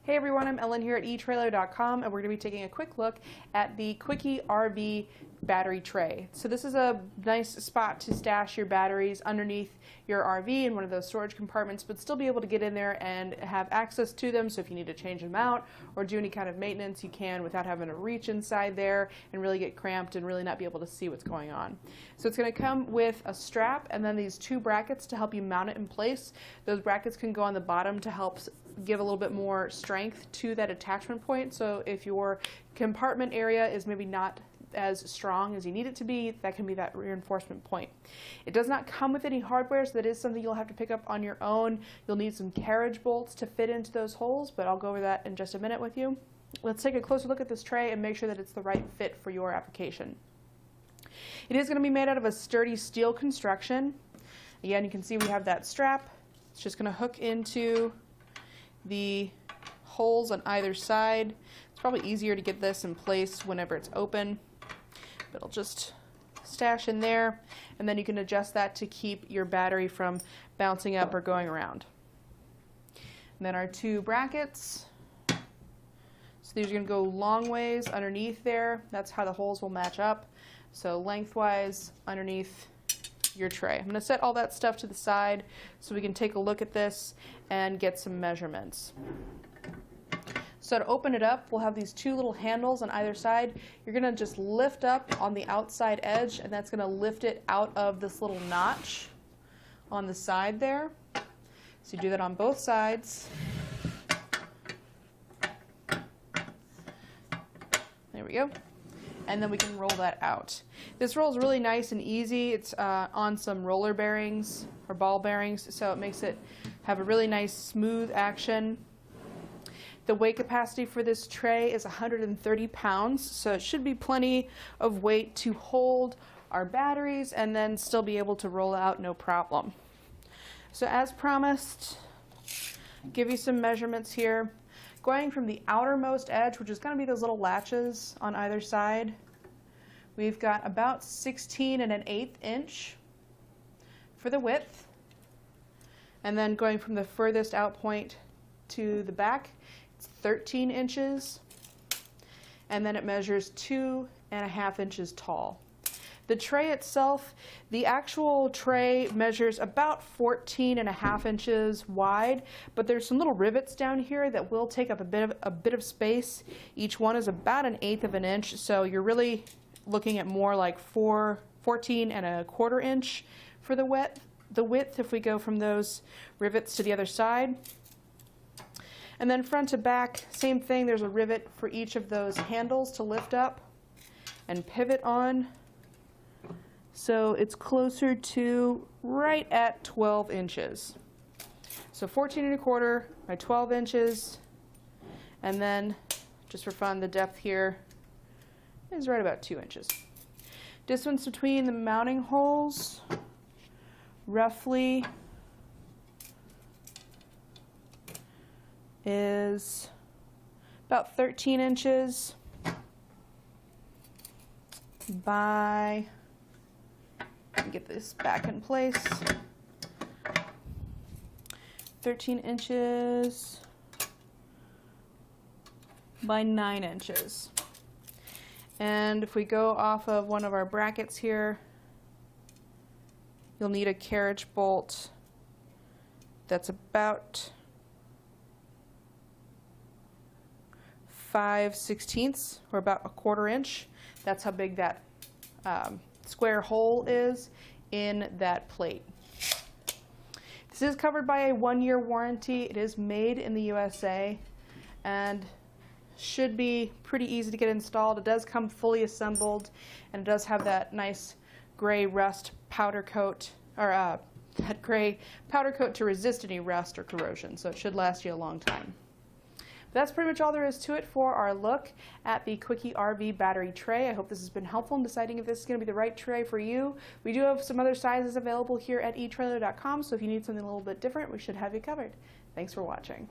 Hey everyone, I'm Ellen here at Etrailer.com, and we're going to be taking a quick look at the Kwikee RV battery tray. So this is a nice spot to stash your batteries underneath your RV in one of those storage compartments, but still be able to get in there and have access to them. So if you need to change them out or do any kind of maintenance, you can without having to reach inside there and really get cramped and really not be able to see what's going on. So it's going to come with a strap and then these two brackets to help you mount it in place. Those brackets can go on the bottom to help give a little bit more strength to that attachment point. So if your compartment area is maybe not as strong as you need it to be, that can be that reinforcement point. It does not come with any hardware, so that is something you'll have to pick up on your own. You'll need some carriage bolts to fit into those holes, but I'll go over that in just a minute with you. Let's take a closer look at this tray and make sure that it's the right fit for your application. It is going to be made out of a sturdy steel construction. Again, you can see we have that strap. It's just going to hook into the holes on either side. It's probably easier to get this in place whenever it's open, but it'll just stash in there, and then you can adjust that to keep your battery from bouncing up or going around. And then our two brackets. So these are going to go long ways underneath there. That's how the holes will match up. So lengthwise underneath your tray. I'm going to set all that stuff to the side so we can take a look at this and get some measurements. So to open it up, we'll have these two little handles on either side. You're going to just lift up on the outside edge, and that's going to lift it out of this little notch on the side there. So you do that on both sides. There we go. And then we can roll that out. This roll is really nice and easy. It's on some roller bearings or ball bearings, so it makes it have a really nice smooth action. The weight capacity for this tray is 130 pounds, so it should be plenty of weight to hold our batteries and then still be able to roll out no problem. So as promised, give you some measurements here. Going from the outermost edge, which is going to be those little latches on either side, we've got about 16 1/8 inch for the width. And then going from the furthest out point to the back, it's 13 inches. And then it measures 2.5 inches tall. The tray itself, the actual tray measures about 14.5 inches wide, but there's some little rivets down here that will take up a bit of space. Each one is about 1/8 of an inch, so you're really looking at more like 14.25 inch for the width if we go from those rivets to the other side. And then front to back, same thing. There's a rivet for each of those handles to lift up and pivot on. So it's closer to right at 12 inches. So 14.25 by 12 inches. And then, just for fun, the depth here is right about 2 inches. Distance between the mounting holes, roughly, is about 13 inches by, get this back in place, 13 inches by 9 inches. And if we go off of one of our brackets here, you'll need a carriage bolt that's about 5/16 or about 1/4 inch. That's how big that square hole is in that plate. This is covered by a 1-year warranty. It is made in the USA and should be pretty easy to get installed. It does come fully assembled, and it does have that nice gray rust powder coat, or that gray powder coat to resist any rust or corrosion, so it should last you a long time. But that's pretty much all there is to it for our look at the Kwikee RV battery tray. I hope this has been helpful in deciding if this is going to be the right tray for you. We do have some other sizes available here at Etrailer.com, so if you need something a little bit different, we should have you covered. Thanks for watching.